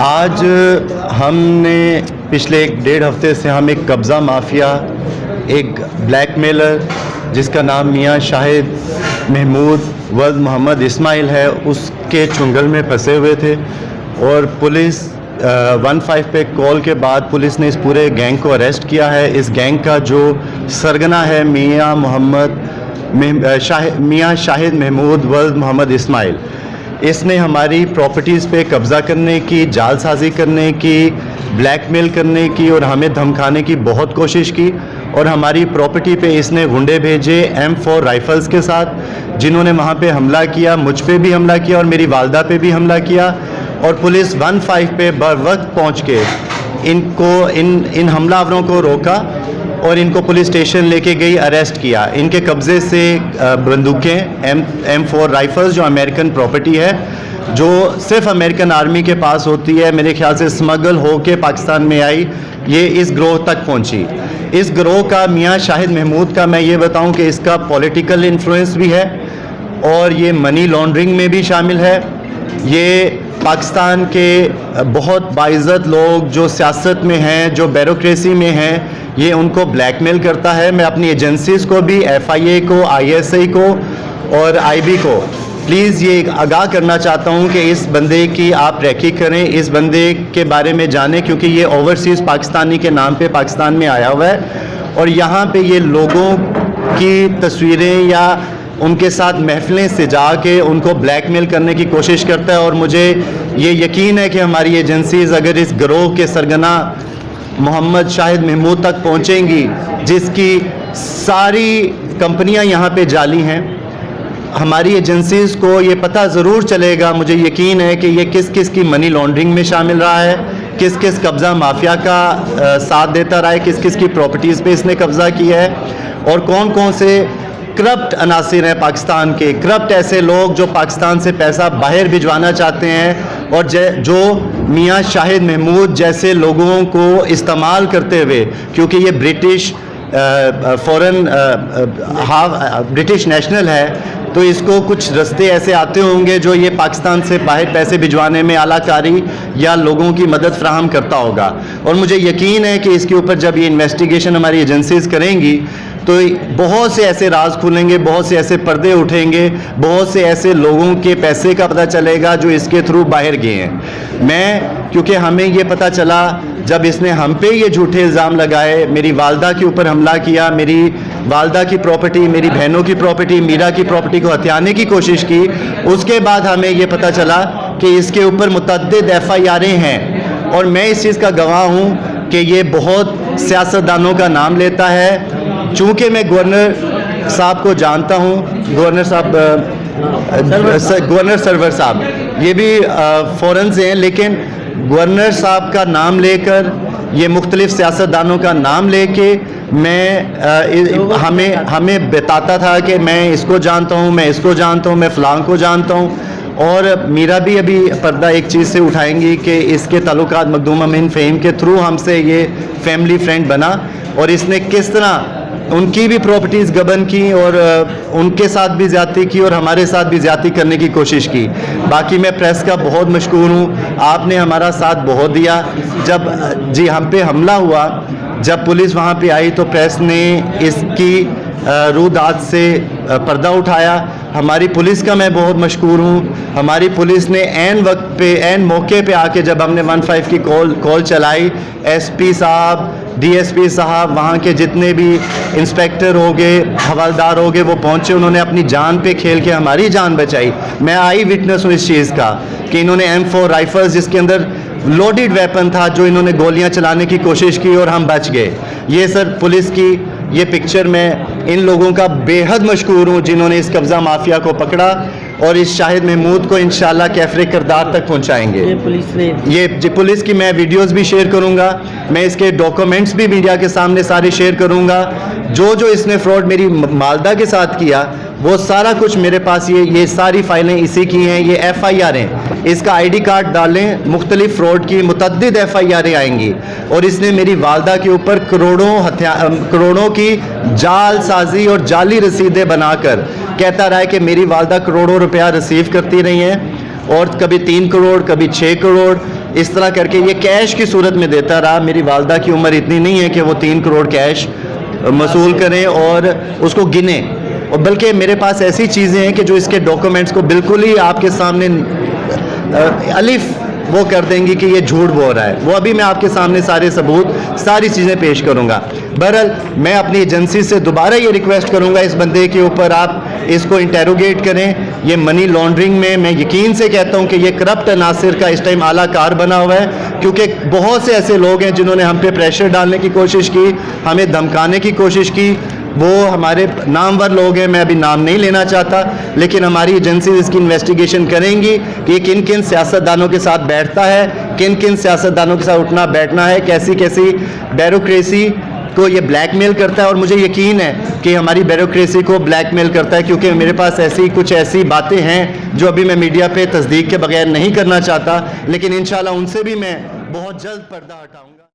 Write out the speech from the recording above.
आज हमने पिछले 1.5 हफ्ते से हम एक कब्ज़ा माफिया, एक ब्लैकमेलर जिसका नाम मियां शाहिद महमूद वल्द मोहम्मद इस्माइल है, उसके चुंगल में फंसे हुए थे। और पुलिस 15 पे कॉल के बाद पुलिस ने इस पूरे गैंग को अरेस्ट किया है। इस गैंग का जो सरगना है मियां शाहिद महमूद वल्द मोहम्मद इस्माइल। इसने हमारी प्रॉपर्टीज़ पे कब्ज़ा करने की, जालसाजी करने की, ब्लैकमेल करने की और हमें धमकाने की बहुत कोशिश की। और हमारी प्रॉपर्टी पे इसने गुंडे भेजे M4 राइफ़ल्स के साथ, जिन्होंने वहाँ पे हमला किया, मुझ पे भी हमला किया और मेरी वालदा पे भी हमला किया। और पुलिस 15 पे बर वक्त पहुँच के इन हमलावरों को रोका और इनको पुलिस स्टेशन लेके गई, अरेस्ट किया। इनके कब्ज़े से बंदूकें M4 राइफ़ल्स जो अमेरिकन प्रॉपर्टी है, जो सिर्फ अमेरिकन आर्मी के पास होती है, मेरे ख्याल से स्मगल हो के पाकिस्तान में आई, ये इस ग्रोह तक पहुंची। इस ग्रोह का मियां शाहिद महमूद का मैं ये बताऊं कि इसका पॉलिटिकल इन्फ्लुएंस भी है और ये मनी लॉन्ड्रिंग में भी शामिल है। ये पाकिस्तान के बहुत बाइज़्ज़त लोग जो सियासत में हैं, जो ब्यूरोक्रेसी में हैं, ये उनको ब्लैकमेल करता है। मैं अपनी एजेंसीज़ को भी, FIA को, ISI को और IB को प्लीज़ ये आगाह करना चाहता हूँ कि इस बंदे की आप रैकी करें, इस बंदे के बारे में जानें, क्योंकि ये ओवरसीज़ पाकिस्तानी के नाम पे पाकिस्तान में आया हुआ है और यहाँ पे ये लोगों की तस्वीरें या उनके साथ महफिलें सजा के उनको ब्लैकमेल करने की कोशिश करता है। और मुझे ये यकीन है कि हमारी एजेंसीज़ अगर इस गिरोह के सरगना मोहम्मद शाहिद महमूद तक पहुँचेंगी, जिसकी सारी कंपनियाँ यहाँ पे जाली हैं, हमारी एजेंसीज़ को ये पता ज़रूर चलेगा, मुझे यकीन है कि ये किस किस की मनी लॉन्ड्रिंग में शामिल रहा है, किस किस कब्ज़ा माफिया का साथ देता रहा है, किस किस की प्रॉपर्टीज़ पे इसने कब्ज़ा किया है और कौन कौन से करप्ट अनासिर हैं पाकिस्तान के, करप्ट ऐसे लोग जो पाकिस्तान से पैसा बाहर भिजवाना चाहते हैं और जो मियां शाहिद महमूद जैसे लोगों को इस्तेमाल करते हुए, क्योंकि ये ब्रिटिश ब्रिटिश नेशनल है, तो इसको कुछ रास्ते ऐसे आते होंगे जो ये पाकिस्तान से बाहर पैसे भिजवाने में आलाकारी या लोगों की मदद फ्राहम करता होगा। और मुझे यकीन है कि इसके ऊपर जब ये इन्वेस्टिगेशन हमारी एजेंसीज़ करेंगी तो बहुत से ऐसे राज खुलेंगे, बहुत से ऐसे पर्दे उठेंगे, बहुत से ऐसे लोगों के पैसे का पता चलेगा जो इसके थ्रू बाहर गए हैं। क्योंकि हमें ये पता चला जब इसने हम पे ये झूठे इल्ज़ाम लगाए, मेरी वालदा के ऊपर हमला किया, मेरी वालदा की प्रॉपर्टी, मेरी बहनों की प्रॉपर्टी, मीरा की प्रॉपर्टी को हथियाने की कोशिश की, उसके बाद हमें ये पता चला कि इसके ऊपर मुतअद्दिद FIR हैं। और मैं इस चीज़ का गवाह हूँ कि ये बहुत सियासतदानों का नाम लेता है। चूँकि मैं गवर्नर साहब को जानता हूँ, गवर्नर सरवर साहब ये भी फ़ौरन से हैं, लेकिन गवर्नर साहब का नाम लेकर, ये मुख्तलिफ सियासतदानों का नाम लेके हमें बताता था कि मैं इसको जानता हूँ, मैं इसको जानता हूँ, मैं फ़लाँ को जानता हूँ। और मीरा भी अभी पर्दा एक चीज़ से उठाएंगी कि इसके ताल्लुकात मखदूम अमीन फ़हीम के थ्रू हमसे ये फैमिली फ्रेंड बना और इसने किस तरह उनकी भी प्रॉपर्टीज़ गबन की और उनके साथ भी ज़्यादती की और हमारे साथ भी ज़्यादती करने की कोशिश की। बाकी मैं प्रेस का बहुत मशकूर हूँ, आपने हमारा साथ बहुत दिया। जब हम पे हमला हुआ, जब पुलिस वहाँ पे आई तो प्रेस ने इसकी रूदात से पर्दा उठाया। हमारी पुलिस का मैं बहुत मशकूर हूँ, हमारी पुलिस ने ऐन वक्त पे, ऐन मौके पे आके जब हमने 15 की कॉल चलाई, SP साहब, DSP साहब, वहाँ के जितने भी इंस्पेक्टर हो गए, हवलदार हो गए, वो पहुँचे, उन्होंने अपनी जान पे खेल के हमारी जान बचाई। मैं आई विटनेस हूँ इस चीज़ का कि इन्होंने M4 राइफ़ल्स, जिसके अंदर लोडेड वेपन था, जो इन्होंने गोलियां चलाने की कोशिश की और हम बच गए। ये सर पुलिस की ये पिक्चर, मैं इन लोगों का बेहद मशकूर हूँ जिन्होंने इस कब्ज़ा माफिया को पकड़ा और इस शाहिद महमूद को इंशाल्लाह कैफरे किरदार तक पहुँचाएंगे। ये पुलिस की मैं वीडियोस भी शेयर करूँगा, मैं इसके डॉक्यूमेंट्स भी मीडिया के सामने सारे शेयर करूँगा। जो इसने फ्रॉड मेरी मालदा के साथ किया, वो सारा कुछ मेरे पास, ये सारी फाइलें इसी की हैं, ये FIR हैं। इसका ID कार्ड डालें, मुख्तलिफ फ्रॉड की मुतअद्दिद FIR आएंगी और इसने मेरी वालदा के ऊपर करोड़ों की जालसाजी और जाली रसीदें बनाकर कहता रहा है कि मेरी वालदा करोड़ों रुपया रिसीव करती रही हैं और कभी 3 करोड़, कभी 6 करोड़। इस तरह करके ये कैश की सूरत में देता रहा। मेरी वालदा की उम्र इतनी नहीं है कि वो 3 करोड़ कैश मसूल करें और उसको गिने, और बल्कि मेरे पास ऐसी चीज़ें हैं कि जो इसके डॉक्यूमेंट्स को बिल्कुल ही आपके सामने अलिफ वो कर देंगी कि ये झूठ बोल रहा है। वो अभी मैं आपके सामने सारे सबूत, सारी चीज़ें पेश करूंगा। बहरहाल मैं अपनी एजेंसी से दोबारा ये रिक्वेस्ट करूंगा, इस बंदे के ऊपर आप इसको इंटेरोगेट करें। ये मनी लॉन्ड्रिंग में मैं यकीन से कहता हूं कि ये करप्ट अनासिर का इस टाइम आला कार बना हुआ है, क्योंकि बहुत से ऐसे लोग हैं जिन्होंने हम पे प्रेशर डालने की कोशिश की, हमें धमकाने की कोशिश की। वो हमारे नामवर लोग हैं, मैं अभी नाम नहीं लेना चाहता, लेकिन हमारी एजेंसी इसकी इन्वेस्टिगेशन करेंगी कि किन किन सियासतदानों के साथ बैठता है, किन किन सियासतदानों के साथ उठना बैठना है, कैसी कैसी ब्यूरोक्रेसी को ये ब्लैकमेल करता है। और मुझे यकीन है कि हमारी ब्यूरोक्रेसी को ब्लैकमेल करता है, क्योंकि मेरे पास कुछ ऐसी बातें हैं जो अभी मैं मीडिया पे तस्दीक के बगैर नहीं करना चाहता, लेकिन इंशाल्लाह उनसे भी मैं बहुत जल्द पर्दा हटाऊंगा।